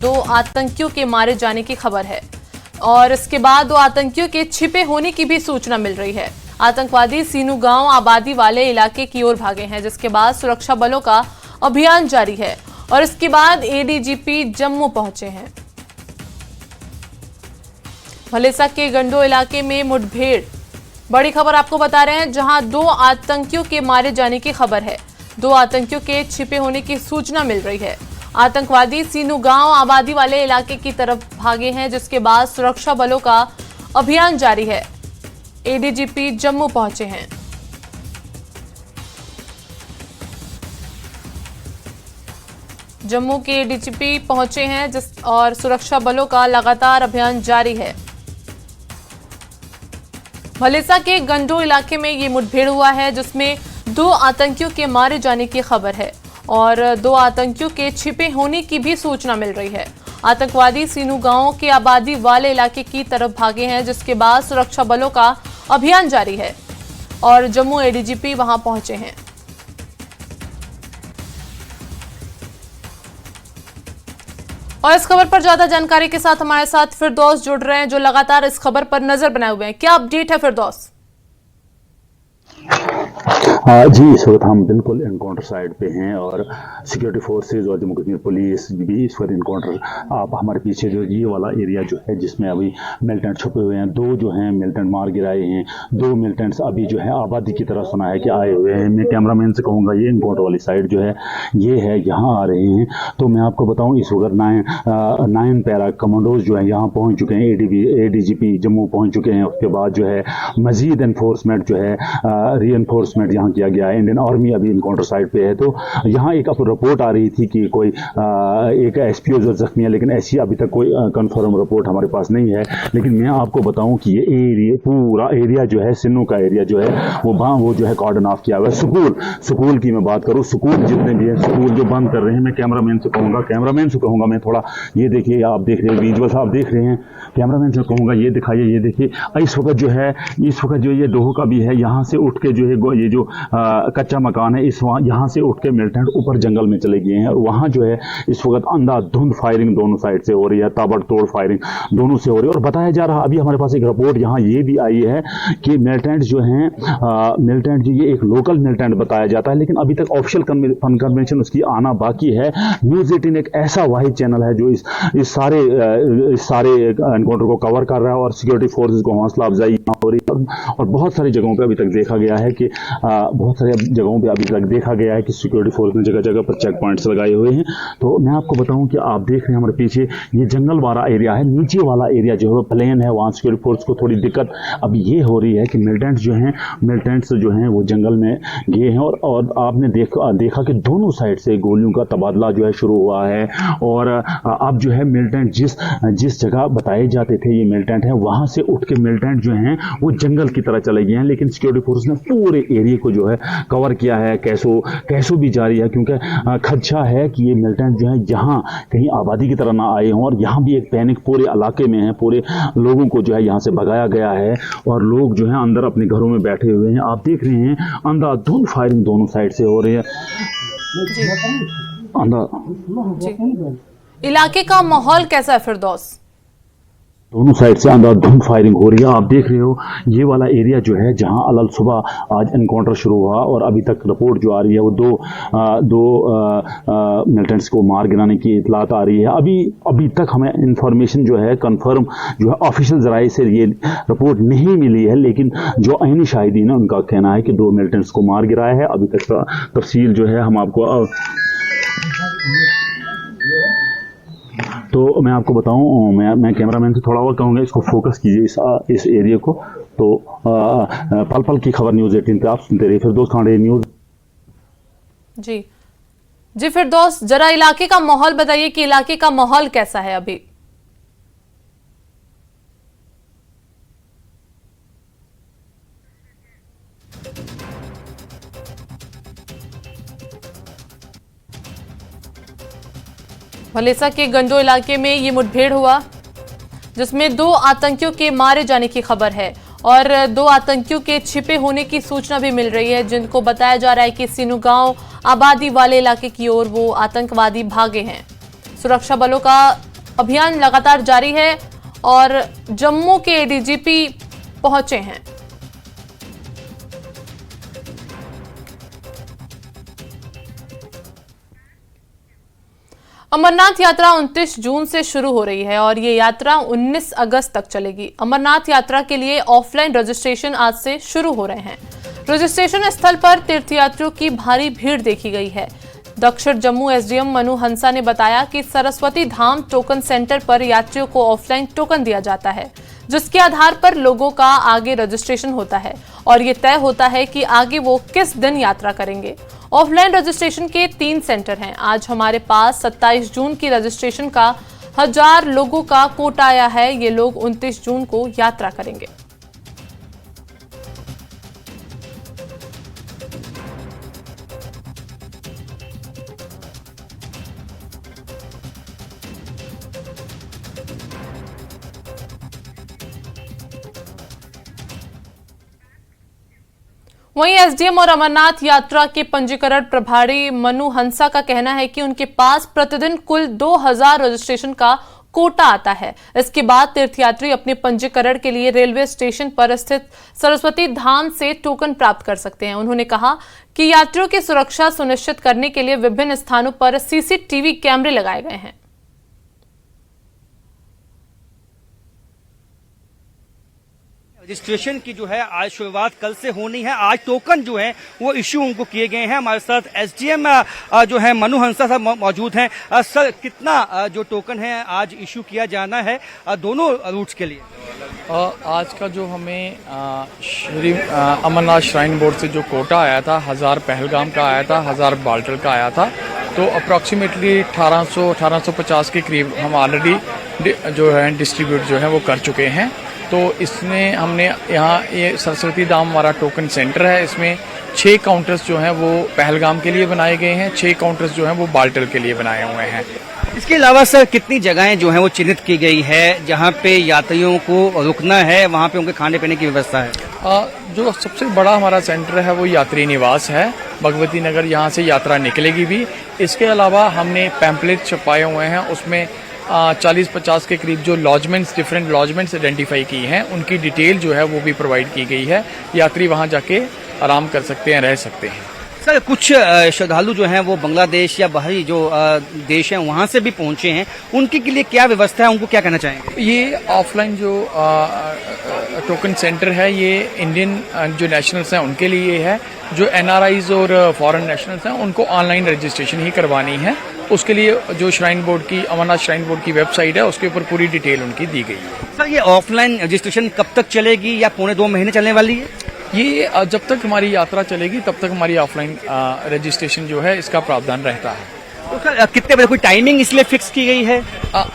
दो आतंकियों के मारे जाने की खबर है और इसके बाद दो आतंकियों के छिपे होने की भी सूचना मिल रही है। आतंकवादी सीनू गांव आबादी वाले इलाके की ओर भागे हैं, जिसके बाद सुरक्षा बलों का अभियान जारी है और इसके बाद एडीजीपी जम्मू पहुंचे हैं। भलेसा के गंडो इलाके में मुठभेड़, बड़ी खबर आपको बता रहे हैं, जहां दो आतंकियों के मारे जाने की खबर है। दो आतंकियों के छिपे होने की सूचना मिल रही है। आतंकवादी सीनू गांव आबादी वाले इलाके की तरफ भागे हैं, जिसके बाद सुरक्षा बलों का अभियान जारी है। एडीजीपी जम्मू पहुंचे हैं। जम्मू के एडीजीपी पहुंचे हैं और सुरक्षा बलों का लगातार अभियान जारी है। भलेसा के गंडो इलाके में ये मुठभेड़ हुआ है, जिसमें दो आतंकियों के मारे जाने की खबर है और दो आतंकियों के छिपे होने की भी सूचना मिल रही है। आतंकवादी सीनू गांव के आबादी वाले इलाके की तरफ भागे हैं, जिसके बाद सुरक्षा बलों का अभियान जारी है और जम्मू एडीजीपी वहां पहुंचे हैं। और इस खबर पर ज्यादा जानकारी के साथ हमारे साथ फिरदौस जुड़ रहे हैं, जो लगातार इस खबर पर नजर बनाए हुए हैं। क्या अपडेट है फिरदौस? जी, इस वक्त हम बिल्कुल एनकाउंटर साइड पे हैं और सिक्योरिटी फोर्सेज और जम्मू कश्मीर पुलिस भी इस वक्त एनकाउंटर, आप हमारे पीछे जो ये वाला एरिया जो है जिसमें अभी मिलिटेंट छुपे हुए हैं, दो जो हैं मिलिटेंट मार गिराए हैं, दो मिलिटेंट्स अभी जो है आबादी की तरह सुना है कि आए हुए हैं। मैं कैमरामैन से कहूँगा ये एनकाउंटर वाली साइड जो है ये है, यहाँ आ रहे हैं। तो मैं आपको बताऊँ इस वक्त 9 पैरा कमांडोज जो है यहाँ पहुँच चुके हैं, एडीजीपी जम्मू पहुँच चुके हैं। उसके बाद जो है मजीद एनफोर्समेंट जो है री एनफोर्समेंट यहाँ किया गया है। इंडियन आर्मी अभी इनकाउंटर साइड पे है। तो यहाँ एक रिपोर्ट आ रही थी कि कोई एक एसपीओ जो जख्मी है, लेकिन ऐसी अभी तक कोई कंफर्म रिपोर्ट हमारे पास नहीं है। लेकिन मैं आपको बताऊं कि ये एरिया, पूरा एरिया जो है सिन्नू का एरिया जो है वो जो है कॉर्डन ऑफ किया हुआ है। स्कूल की मैं बात करूँ, स्कूल जितने भी है स्कूल जो बंद कर रहे हैं, मैं कैमरामैन से कहूँगा मैं थोड़ा, ये देखिए आप देख रहे हैं विजुअल्स आप देख रहे हैं, कैमरामैन से कहूँगा ये दिखाइए, ये देखिए इस वक्त जो ये डोह का भी है, यहाँ से उठ के जो है ये जो कच्चा मकान है यहाँ से उठ के मिलिटेंट ऊपर जंगल में चले गए हैं और वहाँ जो है इस वक्त अंधाधुंध फायरिंग दोनों साइड से हो रही है, ताबड़तोड़ फायरिंग दोनों से हो रही है। और बताया जा रहा, अभी हमारे पास एक रिपोर्ट यहाँ ये भी आई है कि मिलिटेंट जो ये एक लोकल मिलिटेंट बताया जाता है, लेकिन अभी तक ऑफिशियल कन्फर्मेशन उसकी आना बाकी है। न्यूज़ 18 एक ऐसा वाहिद चैनल है जो इस सारे एनकाउंटर को कवर कर रहा है और सिक्योरिटी फोर्सेज को हौसला अफजाई हो रही है। और बहुत सारी जगहों पर अभी तक देखा गया है कि सिक्योरिटी फोर्स ने जगह जगह पर चेक पॉइंट्स लगाए हुए हैं। तो मैं आपको बताऊं कि आप देख रहे हैं हमारे पीछे ये जंगल वाला एरिया है, नीचे वाला एरिया जो है प्लेन है, वहाँ सिक्योरिटी फोर्स को थोड़ी दिक्कत अब ये हो रही है कि मिलिटेंट्स जो हैं वो जंगल में गए हैं और आपने देखा कि दोनों साइड से गोलियों का तबादला जो है शुरू हुआ है। और अब जो है मिलिटेंट जिस जगह बताए जाते थे ये मिलिटेंट है, वहाँ से उठ के मिलिटेंट जो हैं वो जंगल की तरह चले गए हैं। लेकिन सिक्योरिटी फोर्स ने पूरे एरिया को जो है कवर किया है। कैसो भी जारी है, क्योंकि खदशा है कि ये मिलिटेंट जो है यहाँ कहीं आबादी की तरह ना आए हों। और यहाँ भी एक पैनिक पूरे इलाके में है, पूरे लोगों को जो है यहाँ से भगाया गया है और लोग जो है अंदर अपने घरों में बैठे हुए हैं। आप देख रहे हैं अंधाधुंध फायरिंग दोनों साइड से हो रही है। इलाके का माहौल कैसा है फिरदौस? दोनों साइड से अंधाधुंध फायरिंग हो रही है। आप देख रहे हो ये वाला एरिया जो है जहां अलल सुबह आज एनकाउंटर शुरू हुआ और अभी तक रिपोर्ट जो आ रही है वो दो मिलिटेंट्स को मार गिराने की इतलात आ रही है। अभी तक हमें इंफॉर्मेशन जो है कंफर्म जो है ऑफिशियल जराए से ये रिपोर्ट नहीं मिली है, लेकिन जो आईनी शाहिदीन है उनका कहना है कि दो मिलिटेंट्स को मार गिराया है। अभी तक का तफसील जो है हम आपको तो मैं आपको बताऊं, मैं कैमरामैन से थोड़ा और कहूँगा इसको फोकस कीजिए इस एरिया को। तो पल पल की खबर न्यूज़ 18 पे आप सुनते रहिए। फिरदौस खांडे न्यूज़। जी फिरदौस, जरा इलाके का माहौल बताइए कि इलाके का माहौल कैसा है अभी? भलेसा के गंडो इलाके में ये मुठभेड़ हुआ, जिसमें दो आतंकियों के मारे जाने की खबर है और दो आतंकियों के छिपे होने की सूचना भी मिल रही है, जिनको बताया जा रहा है कि सीनू गांव आबादी वाले इलाके की ओर वो आतंकवादी भागे हैं। सुरक्षा बलों का अभियान लगातार जारी है और जम्मू के एडीजीपी पहुंचे हैं। अमरनाथ यात्रा 29 जून से शुरू हो रही है और ये यात्रा 19 अगस्त तक चलेगी। अमरनाथ यात्रा के लिए ऑफलाइन रजिस्ट्रेशन आज से शुरू हो रहे हैं। रजिस्ट्रेशन स्थल पर तीर्थयात्रियों की भारी भीड़ देखी गई है। दक्षिण जम्मू एसडीएम मनु हंसा ने बताया कि सरस्वती धाम टोकन सेंटर पर यात्रियों को ऑफलाइन टोकन दिया जाता है, जिसके आधार पर लोगों का आगे रजिस्ट्रेशन होता है और ये तय होता है कि आगे वो किस दिन यात्रा करेंगे। ऑफलाइन रजिस्ट्रेशन के 3 सेंटर हैं। आज हमारे पास 27 जून की रजिस्ट्रेशन का 1000 लोगों का कोटा आया है। ये लोग 29 जून को यात्रा करेंगे। वहीं एसडीएम और अमरनाथ यात्रा के पंजीकरण प्रभारी मनु हंसा का कहना है कि उनके पास प्रतिदिन कुल 2000 रजिस्ट्रेशन का कोटा आता है। इसके बाद तीर्थयात्री अपने पंजीकरण के लिए रेलवे स्टेशन पर स्थित सरस्वती धाम से टोकन प्राप्त कर सकते हैं। उन्होंने कहा कि यात्रियों की सुरक्षा सुनिश्चित करने के लिए विभिन्न स्थानों पर सीसीटीवी कैमरे लगाए गए हैं। रजिस्ट्रेशन की जो है आज शुरुआत कल से होनी है। आज टोकन जो है वो इश्यू उनको किए गए हैं। हमारे साथ एसडीएम जो है मनु हंसा साहब मौजूद हैं। सर, कितना जो टोकन है आज इश्यू किया जाना है दोनों रूट्स के लिए? आज का जो हमें श्री अमरनाथ श्राइन बोर्ड से जो कोटा आया था, 1000 पहलगाम का आया था, 1000 बाल्टर का आया था, तो अप्रॉक्सीमेटली 1850 के करीब हम ऑलरेडी जो है डिस्ट्रीब्यूट जो है वो कर चुके हैं। तो इसमें हमने यहाँ ये सरस्वती धाम हमारा टोकन सेंटर है। इसमें 6 काउंटर्स जो हैं वो पहलगाम के लिए बनाए गए हैं, 6 काउंटर्स जो हैं वो बाल्टर के लिए बनाए हुए हैं। इसके अलावा सर कितनी जगहें जो हैं वो चिन्हित की गई है जहाँ पे यात्रियों को रुकना है, वहाँ पे उनके खाने पीने की व्यवस्था है? जो सबसे बड़ा हमारा सेंटर है वो यात्री निवास है, भगवती नगर, यहाँ से यात्रा निकलेगी भी। इसके अलावा हमने पैम्पलेट छपाए हुए हैं, उसमें 40-50 के करीब जो लॉजमेंट्स, डिफरेंट लॉजमेंट्स आइडेंटिफाई की हैं, उनकी डिटेल जो है वो भी प्रोवाइड की गई है। यात्री वहां जाके आराम कर सकते हैं, रह सकते हैं। सर, कुछ श्रद्धालु जो हैं वो बांग्लादेश या बाहरी जो देश हैं वहां से भी पहुंचे हैं, उनके के लिए क्या व्यवस्था है, उनको क्या कहना चाहेंगे? ये ऑफलाइन जो टोकन सेंटर है ये इंडियन जो नेशनल्स हैं उनके लिए है। जो एनआरआईज और फॉरेन नेशनल्स हैं उनको ऑनलाइन रजिस्ट्रेशन ही करवानी है। उसके लिए जो श्राइन बोर्ड की, अमरनाथ श्राइन बोर्ड की वेबसाइट है, उसके ऊपर पूरी डिटेल उनकी दी गई है। सर, ये ऑफलाइन रजिस्ट्रेशन कब तक चलेगी या 1.25 महीने चलने वाली है? ये जब तक हमारी यात्रा चलेगी तब तक हमारी ऑफलाइन रजिस्ट्रेशन जो है इसका प्रावधान रहता है। तो सर कितने बजे, कोई टाइमिंग इसलिए फिक्स की गई है?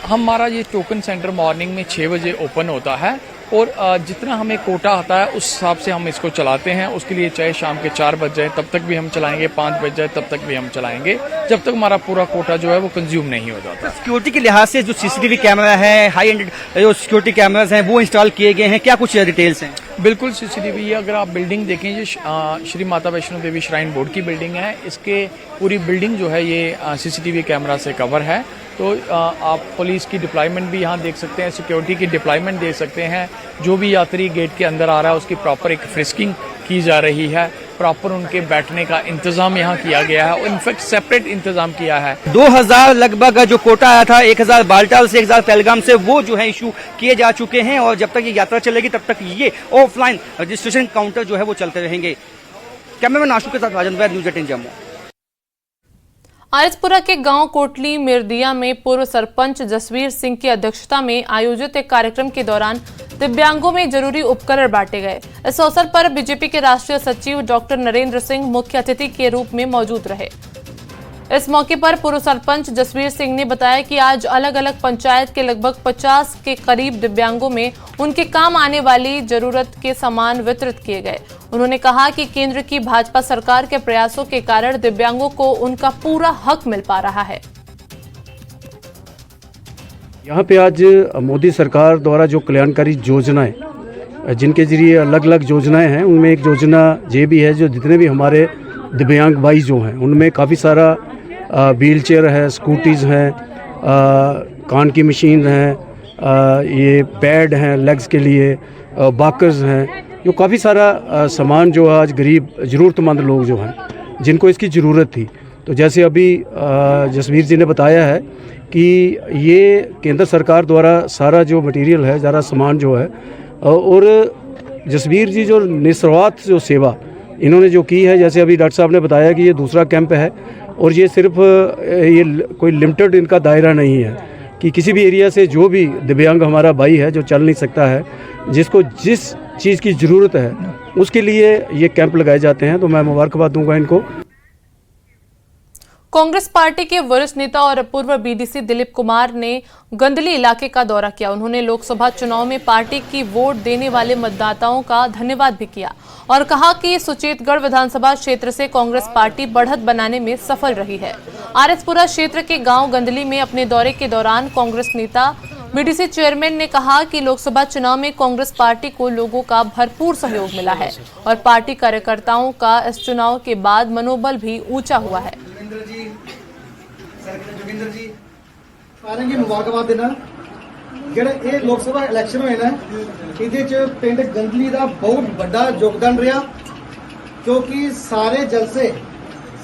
हमारा ये टोकन सेंटर मॉर्निंग में 6 बजे ओपन होता है और जितना हमें कोटा आता है उस हिसाब से हम इसको चलाते हैं। उसके लिए चाहे शाम के 4 बज जाए तब तक भी हम चलाएंगे, 5 बज जाए तब तक भी हम चलाएंगे, जब तक हमारा पूरा कोटा जो है वो कंज्यूम नहीं हो जाता। सिक्योरिटी के लिहाज से जो सीसीटीवी कैमरा है, हाई एंड जो सिक्योरिटी कैमराज हैं वो इंस्टॉल किए गए हैं, क्या कुछ डिटेल्स हैं? बिल्कुल सीसीटीवी, अगर आप बिल्डिंग देखें, ये श्री माता वैष्णो देवी श्राइन बोर्ड की बिल्डिंग है, इसके पूरी बिल्डिंग जो है ये सीसीटीवी कैमरा से कवर है। तो आप पुलिस की डिप्लॉयमेंट भी यहाँ देख सकते हैं, सिक्योरिटी की डिप्लॉयमेंट देख सकते हैं। जो भी यात्री गेट के अंदर आ रहा है उसकी प्रॉपर एक फ्रिस्किंग की जा रही है, प्रॉपर उनके बैठने का इंतजाम यहाँ किया गया है और इनफैक्ट सेपरेट इंतजाम किया है। 2000 लगभग जो कोटा आया था, 1000 बाल्टाल से, 1000 पहलगाम से, वो जो है इशू किए जा चुके हैं और जब तक ये यात्रा चलेगी तब तक ये ऑफलाइन रजिस्ट्रेशन काउंटर जो है वो चलते रहेंगे। कैमरामैन आशु के साथ राजन वैद, न्यूज़ 18 जम्मू। आरएसपुरा के गांव कोटली मिर्दिया में पूर्व सरपंच जसवीर सिंह की अध्यक्षता में आयोजित एक कार्यक्रम के दौरान दिव्यांगों में जरूरी उपकरण बांटे गए। इस अवसर पर बीजेपी के राष्ट्रीय सचिव डॉक्टर नरेंद्र सिंह मुख्य अतिथि के रूप में मौजूद रहे। इस मौके पर पूर्व सरपंच जसवीर सिंह ने बताया कि आज अलग अलग पंचायत के लगभग 50 के करीब दिव्यांगों में उनके काम आने वाली जरूरत के सामान वितरित किए गए। उन्होंने कहा कि केंद्र की भाजपा सरकार के प्रयासों के कारण दिव्यांगों को उनका पूरा हक मिल पा रहा है। यहाँ पे आज मोदी सरकार द्वारा जो कल्याणकारी योजनाएं, जिनके जरिए अलग अलग योजनाएं हैं, उनमें एक योजना ये भी है जो जितने भी हमारे दिव्यांग भाई जो हैं उनमें काफ़ी सारा व्हील चेयर है, स्कूटीज़ हैं, कान की मशीन हैं, ये पैड हैं लेग्स के लिए, बाकर्स हैं, जो काफ़ी सारा सामान जो आज गरीब ज़रूरतमंद लोग जो हैं जिनको इसकी ज़रूरत थी। तो जैसे अभी जसवीर जी ने बताया है कि ये केंद्र सरकार द्वारा सारा जो मटेरियल है, सारा सामान जो है, और जसवीर जी जो निस्वार्थ जो सेवा इन्होंने जो की है, जैसे अभी डॉक्टर साहब ने बताया कि ये दूसरा कैंप है और ये सिर्फ ये कोई लिमिटेड इनका दायरा नहीं है कि किसी भी एरिया से जो भी दिव्यांग हमारा भाई है जो चल नहीं सकता है, जिसको जिस चीज़ की ज़रूरत है उसके लिए ये कैंप लगाए जाते हैं। तो मैं मुबारकबाद दूंगा इनको। कांग्रेस पार्टी के वरिष्ठ नेता और पूर्व बीडीसी दिलीप कुमार ने गंदली इलाके का दौरा किया। उन्होंने लोकसभा चुनाव में पार्टी की वोट देने वाले मतदाताओं का धन्यवाद भी किया और कहा कि सुचेतगढ़ विधानसभा क्षेत्र से कांग्रेस पार्टी बढ़त बनाने में सफल रही है। आरएसपुरा क्षेत्र के गांव गंदली में अपने दौरे के दौरान कांग्रेस नेता बीडीसी चेयरमैन ने कहा कि लोकसभा चुनाव में कांग्रेस पार्टी को लोगों का भरपूर सहयोग मिला है और पार्टी कार्यकर्ताओं का इस चुनाव के बाद मनोबल भी ऊंचा हुआ है। जोगिंदर जी सारे की मुबारकबाद देना। ਜਿਹੜਾ ਇਹ ਲੋਕ ਸਭਾ ਇਲੈਕਸ਼ਨ ਹੋਏ ਨਾ, ਇਹਦੇ ਚ ਪਿੰਡ ਗੰਦਲੀ ਦਾ ਬਹੁਤ ਵੱਡਾ ਯੋਗਦਾਨ ਰਿਹਾ, क्योंकि सारे जलसे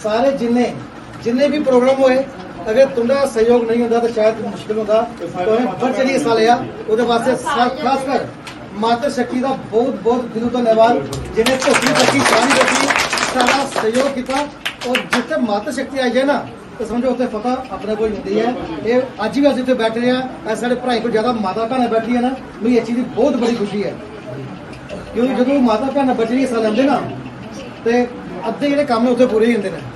सारे जिन्ने भी प्रोग्राम होए, अगर तुम्हारा सहयोग नहीं होता तो शायद मुश्किल होता। तो बढ़ चढ़ी हिस्सा लिया, ਉਹਦੇ ਵਾਸਤੇ खासकर माता शक्ति का बहुत बहुत दिलों धन्यवाद, जिन्हें धोखी रखी छानी रखी सारा सहयोग किया। और जिथे माता शक्ति आई जाए ना तो समझो उत्ते फतह अपने को होती है। ये अज भी असीं बैठे रहे हैं, साढ़े भराई को ज्यादा माता भैन बैठी है ना, मुझे इस चीज़ की बहुत बड़ी खुशी है, क्योंकि जो माता भैन बच्चे हिस्सा लेंगे ना तो अद्धे जो काम है उत्ते पूरे ही होंगे हैं।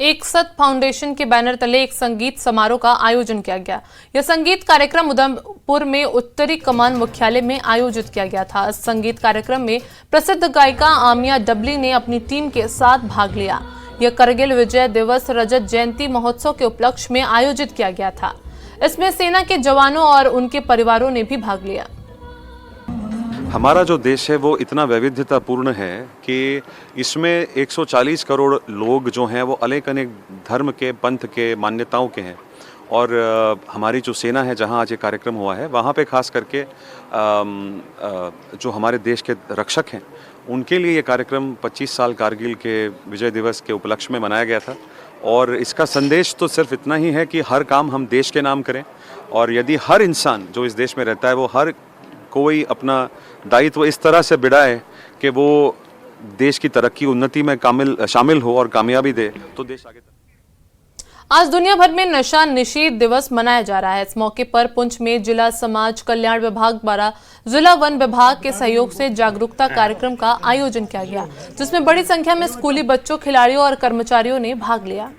एकसत फाउंडेशन के बैनर तले एक संगीत समारोह का आयोजन किया गया। यह संगीत कार्यक्रम उधमपुर में उत्तरी कमान मुख्यालय में आयोजित किया गया था। इस संगीत कार्यक्रम में प्रसिद्ध गायिका आमिया डबली ने अपनी टीम के साथ भाग लिया। यह करगिल विजय दिवस रजत जयंती महोत्सव के उपलक्ष्य में आयोजित किया गया था। इसमें सेना के जवानों और उनके परिवारों ने भी भाग लिया। हमारा जो देश है वो इतना वैविध्यतापूर्ण है कि इसमें 140 करोड़ लोग जो हैं वो अनेक अनेक धर्म के, पंथ के, मान्यताओं के हैं। और हमारी जो सेना है, जहां आज ये कार्यक्रम हुआ है, वहां पे खास करके जो हमारे देश के रक्षक हैं उनके लिए ये कार्यक्रम 25 साल कारगिल के विजय दिवस के उपलक्ष्य में मनाया गया था। और इसका संदेश तो सिर्फ इतना ही है कि हर काम हम देश के नाम करें, और यदि हर इंसान जो इस देश में रहता है वो हर कोई अपना दायित्व इस तरह से बिड़ाए कि वो देश की तरक्की उन्नति में शामिल हो और कामयाबी दे, तो देश आगे। आज दुनिया भर में नशा निषेध दिवस मनाया जा रहा है। इस मौके पर पुंछ में जिला समाज कल्याण विभाग द्वारा जिला वन विभाग के सहयोग से जागरूकता कार्यक्रम का आयोजन किया गया, जिसमें बड़ी संख्या में स्कूली बच्चों, खिलाड़ियों और कर्मचारियों ने भाग लिया।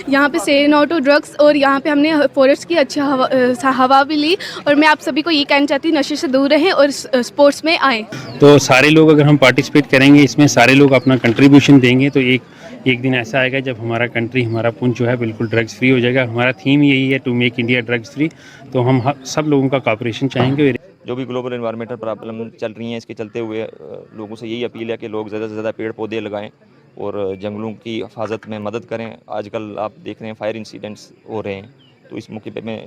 यहाँ पे से नो टू ड्रग्स, और यहाँ पे हमने फॉरेस्ट की अच्छा हवा भी ली। और मैं आप सभी को ये कहना चाहती हूँ, नशे से दूर रहें और स्पोर्ट्स में आएँ। तो सारे लोग अगर हम पार्टिसिपेट करेंगे इसमें, सारे लोग अपना कंट्रीब्यूशन देंगे, तो एक दिन ऐसा आएगा जब हमारा कंट्री, हमारा पुंछ जो है बिल्कुल ड्रग्स फ्री हो जाएगा। हमारा थीम यही है, to make India drugs free. तो हम सब लोगों का कॉपरेशन चाहेंगे। जो भी ग्लोबल एनवायरमेंटल प्रॉब्लम चल रही हैं, इसके चलते हुए लोगों से यही अपील है कि लोग ज़्यादा से ज़्यादा पेड़ पौधे लगाएं और जंगलों की हिफाजत में मदद करें। आजकल आप देख रहे हैं फायर इंसिडेंट्स हो रहे हैं, तो इस मौके पे मैं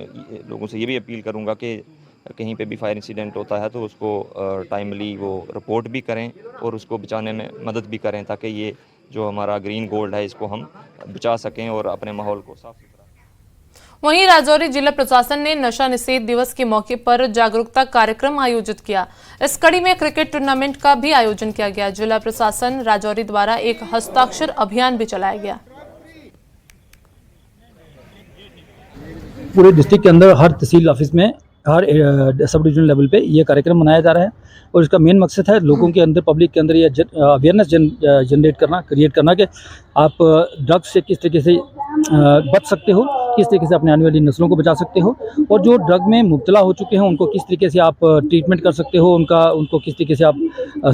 लोगों से ये भी अपील करूंगा कि कहीं पे भी फायर इंसिडेंट होता है तो उसको टाइमली वो रिपोर्ट भी करें और उसको बचाने में मदद भी करें, ताकि ये जो हमारा ग्रीन गोल्ड है इसको हम बचा सकें और अपने माहौल को साफ सुथरा। वहीं राजौरी जिला प्रशासन ने नशा निषेध दिवस के मौके पर जागरूकता कार्यक्रम आयोजित किया। इस कड़ी में क्रिकेट टूर्नामेंट का भी आयोजन किया गया। जिला प्रशासन राजौरी द्वारा एक हस्ताक्षर अभियान भी चलाया गया। पूरे डिस्ट्रिक्ट के अंदर हर तहसील ऑफिस में, हर सब डिवीजन लेवल पे ये कार्यक्रम मनाया जा रहा है, और इसका मेन मकसद है लोगों के अंदर, पब्लिक के अंदर ये अवेयरनेस जनरेट करना, क्रिएट करना कि आप ड्रग्स से किस तरीके से बच सकते हो, किस तरीके से अपने आने वाली नस्लों को बचा सकते हो, और जो ड्रग में मुब्तला हो चुके हैं उनको किस तरीके से आप ट्रीटमेंट कर सकते हो, उनको किस तरीके से आप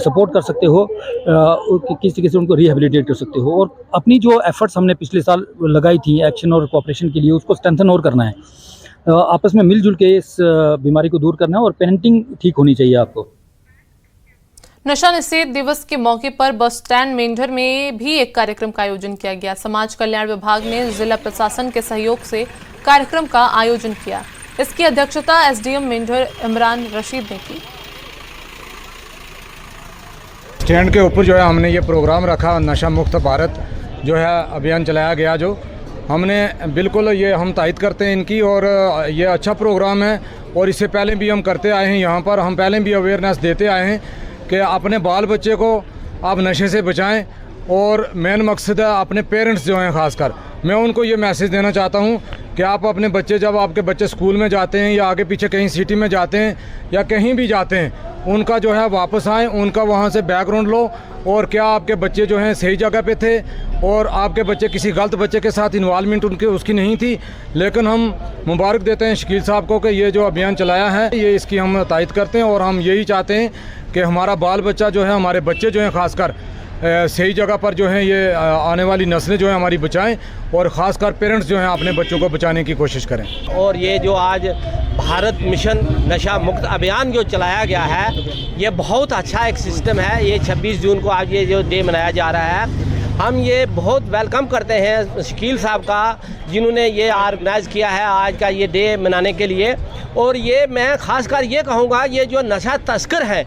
सपोर्ट कर सकते हो, किस तरीके से उनको रिहेबिलिटेट कर सकते हो। और अपनी जो एफर्ट्स हमने पिछले साल लगाई थी एक्शन और कोऑपरेशन के लिए, उसको स्ट्रेंथन और करना है, आपस में मिलजुल के इस बीमारी को दूर करना है, और पेरेंटिंग ठीक होनी चाहिए आपको। नशा निषेध दिवस के मौके पर बस स्टैंड मेंढर में भी एक कार्यक्रम का आयोजन किया गया। समाज कल्याण विभाग ने जिला प्रशासन के सहयोग से कार्यक्रम का आयोजन किया। इसकी अध्यक्षता एसडीएम मेंढर इमरान रशीद ने की। स्टैंड के ऊपर जो है हमने ये प्रोग्राम रखा, नशा मुक्त भारत जो है अभियान चलाया गया। जो हमने बिल्कुल ये हम तायद करते हैं इनकी, और ये अच्छा प्रोग्राम है। और इससे पहले भी हम करते आए हैं, यहाँ पर हम पहले भी अवेयरनेस देते आए हैं कि अपने बाल बच्चे को आप नशे से बचाएं। और मेन मकसद है अपने पेरेंट्स जो हैं, ख़ासकर मैं उनको ये मैसेज देना चाहता हूँ कि आप अपने बच्चे, जब आपके बच्चे स्कूल में जाते हैं या आगे पीछे कहीं सिटी में जाते हैं या कहीं भी जाते हैं, उनका जो है वापस आएँ, उनका वहाँ से बैकग्राउंड लो और क्या आपके बच्चे जो हैं सही जगह पे थे और आपके बच्चे किसी गलत बच्चे के साथ इन्वॉल्वमेंट उसकी नहीं थी। लेकिन हम मुबारक देते हैं शकील साहब को कि ये जो अभियान चलाया है ये इसकी हम तायद करते हैं। और हम यही चाहते हैं कि हमारा बाल बच्चा जो है, हमारे बच्चे जो हैं ख़ासकर सही जगह पर जो हैं, ये आने वाली नस्लें जो हैं हमारी बचाएं, और ख़ासकर पेरेंट्स जो हैं अपने बच्चों को बचाने की कोशिश करें। और ये जो आज भारत मिशन नशा मुक्त अभियान जो चलाया गया है, ये बहुत अच्छा एक सिस्टम है। ये 26 जून को आज ये जो डे मनाया जा रहा है, हम ये बहुत वेलकम करते हैं शकील साहब का, जिन्होंने ये ऑर्गेनाइज़ किया है आज का ये डे मनाने के लिए। और ये मैं ख़ासकर ये कहूँगा, ये जो नशा तस्कर हैं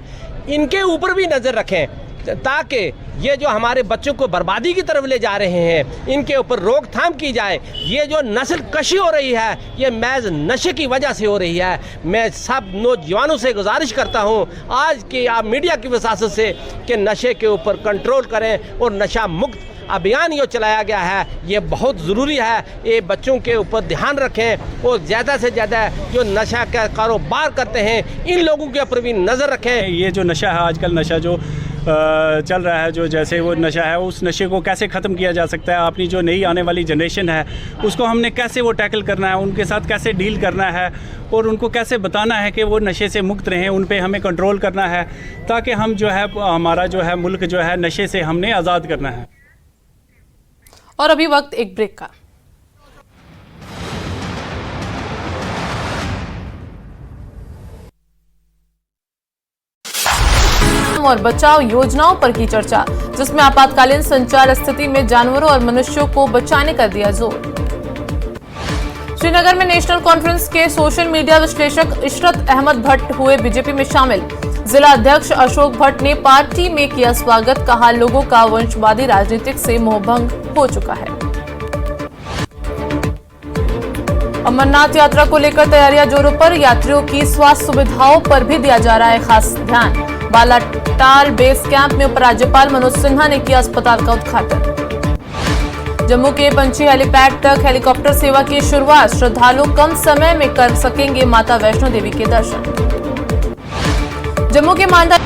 इनके ऊपर भी नज़र रखें, ताकि ये जो हमारे बच्चों को बर्बादी की तरफ ले जा रहे हैं, इनके ऊपर रोकथाम की जाए। ये जो नस्ल कशी हो रही है, ये महज नशे की वजह से हो रही है। मैं सब नौजवानों से गुजारिश करता हूँ आज की आप मीडिया की वसात से कि नशे के ऊपर कंट्रोल करें, और नशा मुक्त अभियान जो चलाया गया है ये बहुत ज़रूरी है। ये बच्चों के ऊपर ध्यान रखें और ज़्यादा से ज़्यादा जो नशा का कारोबार करते हैं इन लोगों के ऊपर भी नज़र रखें। ये जो नशा है, आजकल नशा जो चल रहा है, जो जैसे वो नशा है, उस नशे को कैसे ख़त्म किया जा सकता है, अपनी जो नई आने वाली जनरेशन है उसको हमने कैसे वो टैकल करना है, उनके साथ कैसे डील करना है और उनको कैसे बताना है कि वो नशे से मुक्त रहें, उन पे हमें कंट्रोल करना है, ताकि हम जो है हमारा जो है मुल्क जो है नशे से हमने आज़ाद करना है। और अभी वक्त एक ब्रेक का। और बचाव योजनाओं पर की चर्चा, जिसमें आपातकालीन संचार स्थिति में जानवरों और मनुष्यों को बचाने का दिया जोर। श्रीनगर में नेशनल कॉन्फ्रेंस के सोशल मीडिया विश्लेषक इशरत अहमद भट्ट हुए बीजेपी में शामिल। जिला अध्यक्ष अशोक भट्ट ने पार्टी में किया स्वागत, कहा लोगों का वंशवादी राजनीतिक से मोहभंग हो चुका है। अमरनाथ यात्रा को लेकर तैयारियां जोरों पर, यात्रियों की स्वास्थ्य सुविधाओं पर भी दिया जा रहा है खास ध्यान। बालाटाल बेस कैंप में उपराज्यपाल मनोज सिन्हा ने किया अस्पताल का उद्घाटन। जम्मू के पंछी हेलीपैड तक हेलीकॉप्टर सेवा की शुरुआत, श्रद्धालु कम समय में कर सकेंगे माता वैष्णो देवी के दर्शन। जम्मू के मांडा।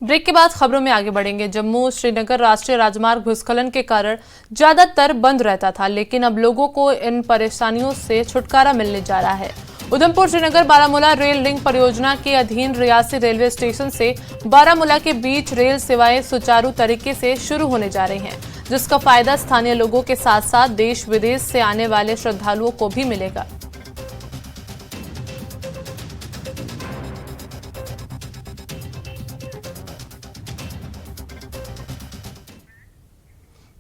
ब्रेक के बाद खबरों में आगे बढ़ेंगे। जम्मू श्रीनगर राष्ट्रीय राजमार्ग भूस्खलन के कारण ज्यादातर बंद रहता था, लेकिन अब लोगों को इन परेशानियों से छुटकारा मिलने जा रहा है। उधमपुर श्रीनगर बारामूला रेल लिंक परियोजना के अधीन रियासी रेलवे स्टेशन से बारामूला के बीच रेल सेवाएं सुचारू तरीके से शुरू होने जा रही हैं, जिसका फायदा स्थानीय लोगों के साथ साथ देश विदेश से आने वाले श्रद्धालुओं को भी मिलेगा।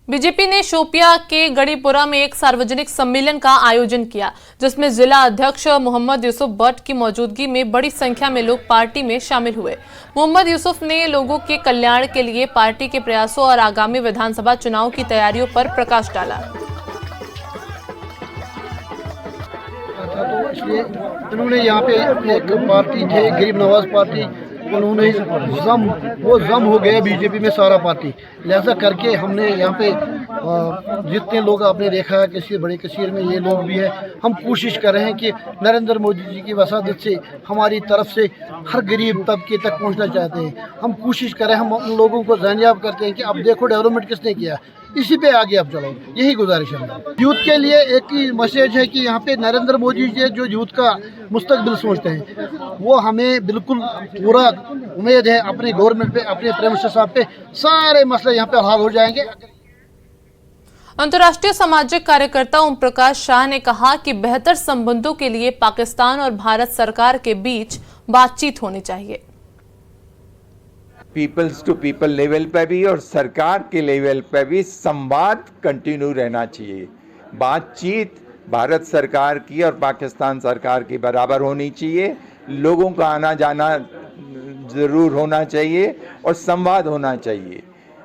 बीजेपी ने शोपिया के गढ़ीपुरा में एक सार्वजनिक सम्मेलन का आयोजन किया, जिसमें जिला अध्यक्ष मोहम्मद यूसुफ भट्ट की मौजूदगी में बड़ी संख्या में लोग पार्टी में शामिल हुए। मोहम्मद यूसुफ ने लोगों के कल्याण के लिए पार्टी के प्रयासों और आगामी विधानसभा चुनाव की तैयारियों पर प्रकाश डाला। इन्होंने यहाँ पे एक पार्टी थे गरीब नवाज पार्टी, उन्होंने जम हो गया बीजेपी में सारा पार्टी, लिहाजा करके हमने यहाँ पे जितने लोग आपने देखा है किसी बड़े कशीर में ये लोग भी हैं, हम कोशिश कर रहे हैं कि नरेंद्र मोदी जी की वसादत से हमारी तरफ से हर गरीब तबके तक पहुँचना चाहते हैं। हम कोशिश करें, हम उन लोगों को ज़हनियाब करते हैं कि अब देखो डेवलपमेंट किसने किया, इसी पे आगे अब चलो, यही गुजारिश है। यूथ के लिए एक ही मैसेज है कि यहाँ पे नरेंद्र मोदी जी जो यूथ का मुस्तकबिल सोचते हैं, वो हमें बिल्कुल पूरा उम्मीद है अपने गवर्नमेंट पे, अपने प्राइम मिनिस्टर साहब पे, सारे मसले यहाँ पे हल हो जाएंगे। अंतर्राष्ट्रीय सामाजिक कार्यकर्ता ओम प्रकाश शाह ने कहा कि बेहतर संबंधों के लिए पाकिस्तान और भारत सरकार के बीच बातचीत होनी चाहिए। पीपल्स टू पीपल लेवल पे भी और सरकार के लेवल पे भी संवाद कंटिन्यू रहना चाहिए। बातचीत भारत सरकार की और पाकिस्तान सरकार की बराबर होनी चाहिए। लोगों का आना जाना ज़रूर होना चाहिए और संवाद होना चाहिए।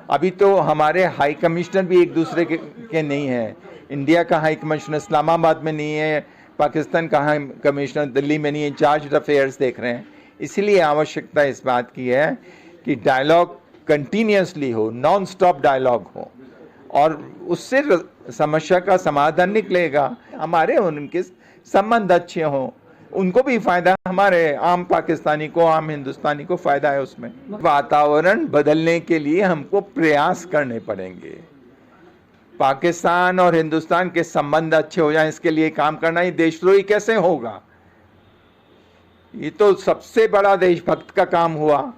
अभी तो हमारे हाई कमिश्नर भी एक दूसरे के नहीं हैं। इंडिया का हाई कमिश्नर इस्लामाबाद में नहीं है, पाकिस्तान का हाई कमिश्नर दिल्ली में नहीं है, इंचार्ज अफेयर्स देख रहे हैं। इसलिए आवश्यकता इस बात की है कि डायलॉग कंटिन्यूसली हो, नॉन स्टॉप डायलॉग हो और उससे समस्या का समाधान निकलेगा। हमारे उनके संबंध अच्छे हों, उनको भी फायदा, हमारे आम पाकिस्तानी को, आम हिंदुस्तानी को फायदा है उसमें। वातावरण बदलने के लिए हमको प्रयास करने पड़ेंगे। पाकिस्तान और हिंदुस्तान के संबंध अच्छे हो जाएं, इसके लिए काम करना। ही देशद्रोही कैसे होगा? ये तो सबसे बड़ा देशभक्त का काम हुआ।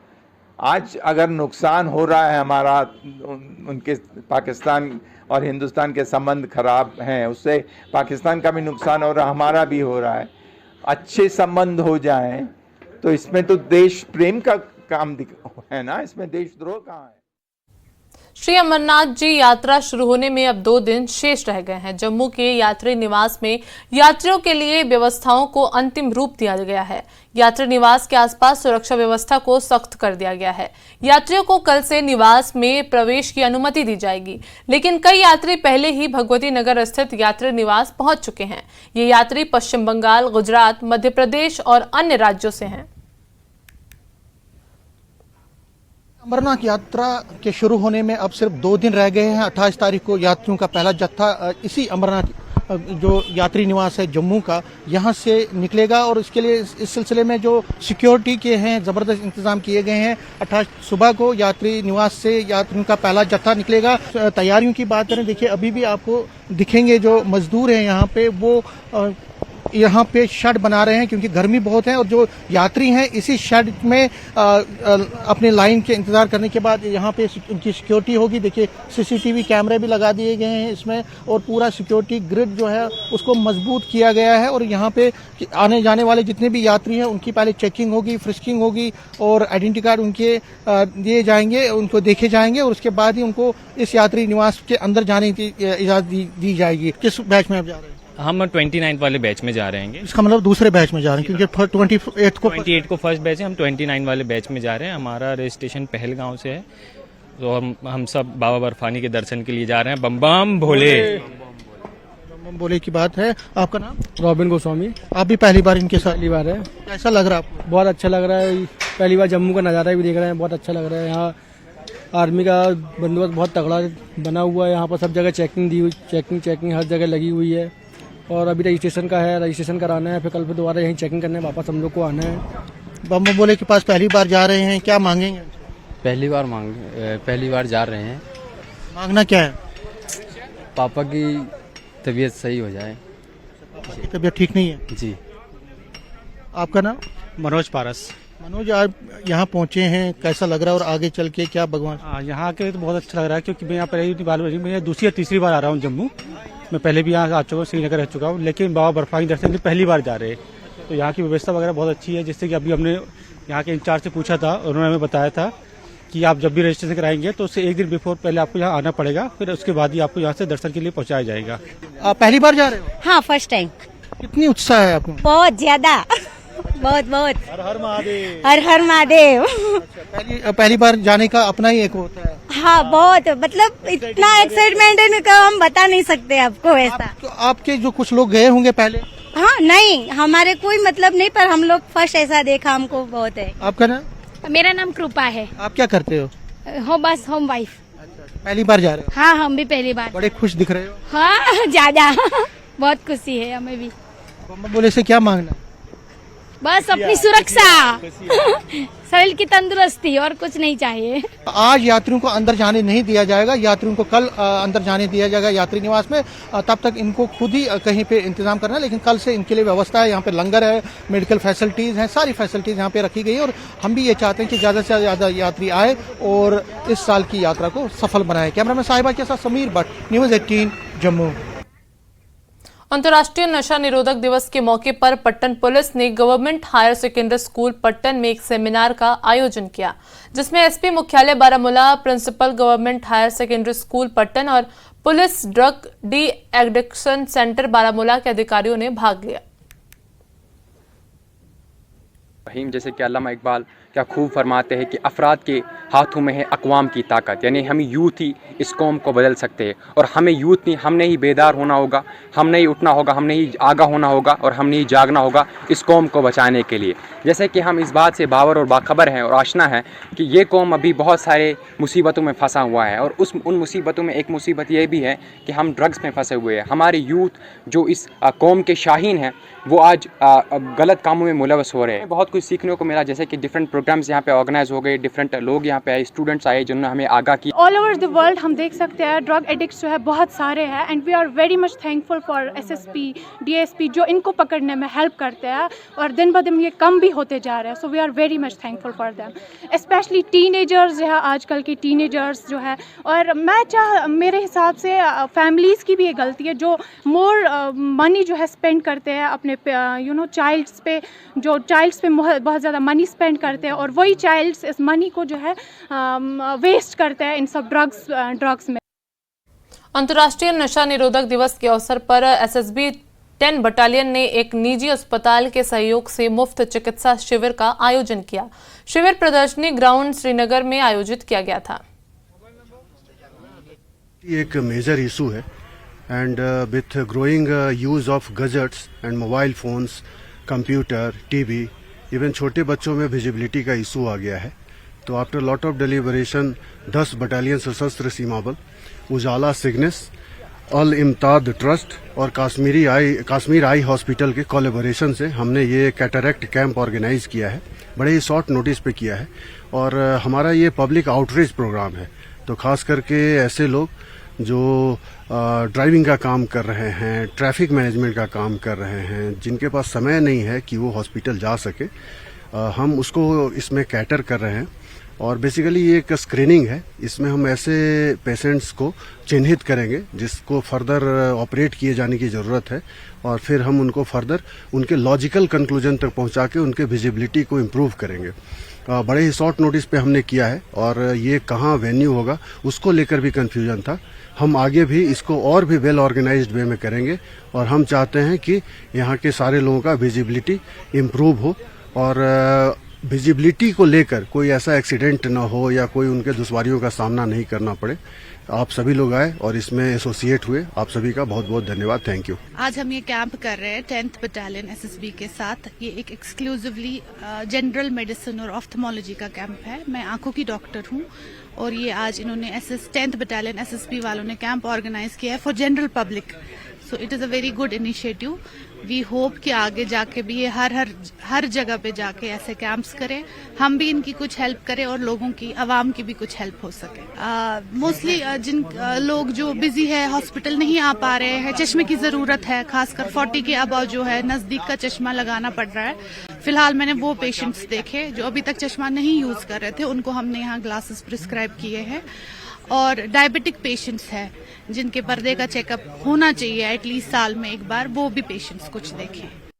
आज अगर नुकसान हो रहा है हमारा, उनके पाकिस्तान और हिंदुस्तान के संबंध खराब हैं, उससे पाकिस्तान का भी नुकसान हो रहा है, हमारा भी हो रहा है। अच्छे संबंध हो जाएं तो इसमें तो देश प्रेम का काम है ना, इसमें देशद्रोह कहाँ है? श्री अमरनाथ जी यात्रा शुरू होने में अब 2 दिन शेष रह गए हैं। जम्मू के यात्री निवास में यात्रियों के लिए व्यवस्थाओं को अंतिम रूप दिया गया है। यात्री निवास के आसपास सुरक्षा व्यवस्था को सख्त कर दिया गया है। यात्रियों को कल से निवास में प्रवेश की अनुमति दी जाएगी, लेकिन कई यात्री पहले ही भगवती नगर स्थित यात्री निवास पहुंच चुके हैं। ये यात्री पश्चिम बंगाल, गुजरात, मध्य प्रदेश और अन्य राज्यों से हैं। अमरनाथ यात्रा के शुरू होने में अब सिर्फ 2 दिन रह गए हैं। 28 तारीख को यात्रियों का पहला जत्था इसी अमरनाथ जो यात्री निवास है जम्मू का, यहाँ से निकलेगा और इसके लिए इस सिलसिले में जो सिक्योरिटी के हैं ज़बरदस्त इंतजाम किए गए हैं। 28 सुबह को यात्री निवास से यात्रियों का पहला जत्था निकलेगा। तैयारियों की बात करें, देखिए अभी भी आपको दिखेंगे जो मजदूर हैं यहाँ पे, वो यहाँ पे शेड बना रहे हैं क्योंकि गर्मी बहुत है और जो यात्री हैं इसी शेड में अपने लाइन के इंतजार करने के बाद यहाँ पे उनकी सिक्योरिटी होगी। देखिए सीसीटीवी कैमरे भी लगा दिए गए हैं इसमें और पूरा सिक्योरिटी ग्रिड जो है उसको मजबूत किया गया है और यहाँ पे आने जाने वाले जितने भी यात्री हैं उनकी पहले चेकिंग होगी, फ्रिस्किंग होगी और आइडेंटिटी कार्ड उनके दिए जाएंगे, उनको देखे जाएंगे और उसके बाद ही उनको इस यात्री निवास के अंदर जाने की इजाजत दी जाएगी। किस बैच में आप जा रहे हैं? हम 29 वाले बैच में जा रहे हैं। इसका मतलब दूसरे बैच में जा रहे हैं क्योंकि 28 को फर्स्ट बैच है, हम 29 वाले बैच में जा रहे हैं। हमारा रजिस्ट्रेशन पहलगांव से है, तो हम सब बाबा बर्फानी के दर्शन के लिए जा रहे हैं। बम बम भोले, बम भोले की बात है। आपका नाम? रॉबिन गोस्वामी। आप भी पहली बार इनके साथ? पहली बार है। कैसा लग रहा है आपको? बहुत अच्छा लग रहा है। पहली बार जम्मू का नज़ारा भी देख रहे हैं, बहुत अच्छा लग रहा है। यहाँ आर्मी का बंदोबस्त बहुत तगड़ा बना हुआ है। यहाँ पर सब जगह चेकिंग दी हुई, चेकिंग हर जगह लगी हुई है और अभी रजिस्ट्रेशन का है, रजिस्ट्रेशन कराना है, फिर कल फिर दोबारा यहीं चेकिंग करने वापस हम लोग को आना है। बम भोले के पास पहली बार जा रहे हैं, क्या मांगेंगे? पहली बार जा रहे हैं। मांगना क्या है? पापा की तबीयत सही हो जाए। तबीयत ठीक नहीं है जी। आपका नाम? मनोज पारस। मनोज, आप यहाँ पहुँचे हैं, कैसा लग रहा है और आगे चल के क्या भगवान? यहाँ आके तो बहुत अच्छा लग रहा है क्योंकि मैं यहाँ पहले मैं दूसरी या तीसरी बार आ रहा हूँ जम्मू। मैं पहले भी यहाँ आ चुका हूँ, श्रीनगर रह चुका हूँ, लेकिन बाबा बर्फानी दर्शन पहली बार जा रहे हैं। तो यहाँ की व्यवस्था वगैरह बहुत अच्छी है। जैसे कि अभी हमने यहाँ के इंचार्ज से पूछा था, उन्होंने हमें बताया था कि आप जब भी रजिस्ट्रेशन कराएंगे तो उससे 1 दिन बिफोर पहले आपको यहाँ आना पड़ेगा, फिर उसके बाद ही आपको यहाँ से दर्शन के लिए पहुँचाया जाएगा। आप पहली बार जा रहे हो? हाँ, फर्स्ट टाइम। कितनी उत्साह है आपको? बहुत ज्यादा, बहुत। हर हर महादेव। हर हर महादेव। पहली बार जाने का अपना ही एक होता है। हाँ, बहुत, मतलब इतना एक्साइटमेंट है का हम बता नहीं सकते आपको ऐसा। आपके जो कुछ लोग गए होंगे पहले? हाँ, नहीं, हमारे कोई मतलब नहीं, पर हम लोग फर्स्ट ऐसा देखा, हमको बहुत है। आपका नाम? मेरा नाम कृपा है। आप क्या करते हो? बस होम वाइफ। पहली बार जा रहे हो? हाँ, हम भी पहली बार। बड़े खुश दिख रहे हो। हाँ, ज्यादा बहुत खुशी है हमें भी। बम भोले से क्या मांगना? बस अपनी सुरक्षा, शरीर की तंदुरुस्ती, और कुछ नहीं चाहिए। आज यात्रियों को अंदर जाने नहीं दिया जाएगा, यात्रियों को कल अंदर जाने दिया जाएगा यात्री निवास में। तब तक इनको खुद ही कहीं पे इंतजाम करना है, लेकिन कल से इनके लिए व्यवस्था है। यहाँ पे लंगर है, मेडिकल फैसिलिटीज हैं, सारी फैसिलिटीज यहाँ पे रखी गई है और हम भी ये चाहते हैं कि ज्यादा से ज्यादा यात्री आए और इस साल की यात्रा को सफल बनाए। कैमरामैन साहिबा के साथ समीर भट्ट, न्यूज़ 18 जम्मू। अंतर्राष्ट्रीय नशा निरोधक दिवस के मौके पर पट्टन पुलिस ने government higher secondary school Pattan में एक सेमिनार का आयोजन किया, जिसमें एसपी मुख्यालय Baramulla, principal government higher secondary school Pattan और police drug de addiction centre Baramulla के अधिकारियों ने भाग लिया। जैसे कि अल्लामा इकबाल क्या खूब फरमाते हैं कि अफराद के हाथों में है अक़वाम की ताकत, यानी हम यूथ ही इस कौम को बदल सकते हैं। और हमें यूथ नहीं, हमने ही बेदार होना होगा, हमने ही उठना होगा, हमने ही आगाह होना होगा और हमने ही जागना होगा इस कौम को बचाने के लिए। जैसे कि हम इस बात से बावर और बाखबर हैं और आशना है कि ये कौम अभी बहुत सारे मुसीबतों में फंसा हुआ है और उन मुसीबतों में एक मुसीबत ये भी है कि हम ड्रग्स में फंसे हुए हैं। हमारे यूथ जो इस कौम के शाहीन हैं वो आज गलत कामों में मुलवस हो रहे हैं। बहुत कुछ सीखने को मिला, जैसे कि डिफरेंट प्रोग्राम्स यहाँ पे ऑर्गेनाइज हो गए, डिफरेंट लोग यहाँ पे आए, स्टूडेंट्स आए जिन्होंने हमें आगाह किया। ऑल ओवर द वर्ल्ड हम देख सकते हैं ड्रग एडिक्ट्स जो है बहुत सारे हैं and we are very much thankful for SSP, DSP जो इनको पकड़ने में हेल्प करते हैं और दिन ब दिन ये कम भी होते जा रहे हैं। So we are very much thankful for them, specially teenagers जो है, आजकल के टीनेजर्स जो है। और मेरे हिसाब से फैमिलीज़ की भी ये गलती है जो मोर मनी जो है स्पेंड करते हैं अपने चाइल्ड्स पे, जो चाइल्ड्स पे बहुत ज़्यादा मनी स्पेंड करते हैं और वही चाइल्ड्स इस मनी को जो है वेस्ट करते हैं इन सब ड्रग्स में। अंतर्राष्ट्रीय नशा निरोधक दिवस के अवसर पर एसएसबी 10 बटालियन ने एक निजी अस्पताल के सहयोग से मुफ्त चिकित्सा शिविर का आयोजन किया। शिविर प्रदर्शनी ग्राउंड श्रीनगर में आयोजित किया गया था। एक मेजर इशू है and with growing use of gadgets and mobile phones, computer, TV, even छोटे बच्चों में विजिबिलिटी का इशू आ गया है। तो after lot of deliberation 10 battalion सशस्त्र सीमा बल, उजाला सिग्नेस, अल इम्ताद ट्रस्ट और कश्मीर आई हॉस्पिटल के कोलैबोरेशन से हमने ये कैटरेक्ट कैंप ऑर्गेनाइज किया है। बड़े ही शॉर्ट नोटिस पे किया है और हमारा ये पब्लिक आउटरीच प्रोग्राम है। तो खास करके ऐसे लोग जो ड्राइविंग का काम कर रहे हैं, ट्रैफिक मैनेजमेंट का काम कर रहे हैं, जिनके पास समय नहीं है कि वो हॉस्पिटल जा सके, हम उसको इसमें कैटर कर रहे हैं। और बेसिकली ये एक स्क्रीनिंग है, इसमें हम ऐसे पेशेंट्स को चिन्हित करेंगे जिसको फर्दर ऑपरेट किए जाने की ज़रूरत है और फिर हम उनको फर्दर उनके लॉजिकल कंक्लूजन तक पहुंचा के उनके विजिबिलिटी को इम्प्रूव करेंगे। बड़े ही शॉर्ट नोटिस पे हमने किया है और ये कहाँ वेन्यू होगा उसको लेकर भी कंफ्यूजन था। हम आगे भी इसको और भी वेल ऑर्गेनाइज्ड वे में करेंगे और हम चाहते हैं कि यहाँ के सारे लोगों का विजिबिलिटी इम्प्रूव हो और विजिबिलिटी को लेकर कोई ऐसा एक्सीडेंट ना हो या कोई उनके दुश्वारियों का सामना नहीं करना पड़े। आप सभी लोग आए और इसमें एसोसिएट हुए, आप सभी का बहुत बहुत धन्यवाद, थैंक यू। आज हम ये कैंप कर रहे हैं 10th बटालियन एसएसबी के साथ। ये एक एक्सक्लूसिवली जनरल मेडिसिन और ऑफ्थमोलॉजी का कैंप है। मैं आंखों की डॉक्टर हूँ और ये आज इन्होंने 10th बटालियन एसएसबी वालों ने कैंप ऑर्गेनाइज किया है for general public. So it is a very good initiative. We hope कि आगे जाके भी ये हर जगह पे जाके ऐसे कैंप्स करें, हम भी इनकी कुछ हेल्प करें और लोगों की, आवाम की भी कुछ हेल्प हो सके। मोस्टली जिन लोग जो बिजी है, हॉस्पिटल नहीं आ पा रहे हैं, चश्मे की ज़रूरत है, खासकर 40 के अबव जो है नज़दीक का चश्मा लगाना पड़ रहा है। फिलहाल मैंने वो पेशेंट्स देखे जो अभी तक चश्मा नहीं यूज़ कर रहे थे, उनको हमने यहाँ ग्लासेस प्रिस्क्राइब किए हैं। और डायबिटिक पेशेंट्स हैं जिनके पर्दे का चेकअप होना चाहिए एटलीस्ट साल में एक बार, वो भी पेशेंट्स कुछ देखें।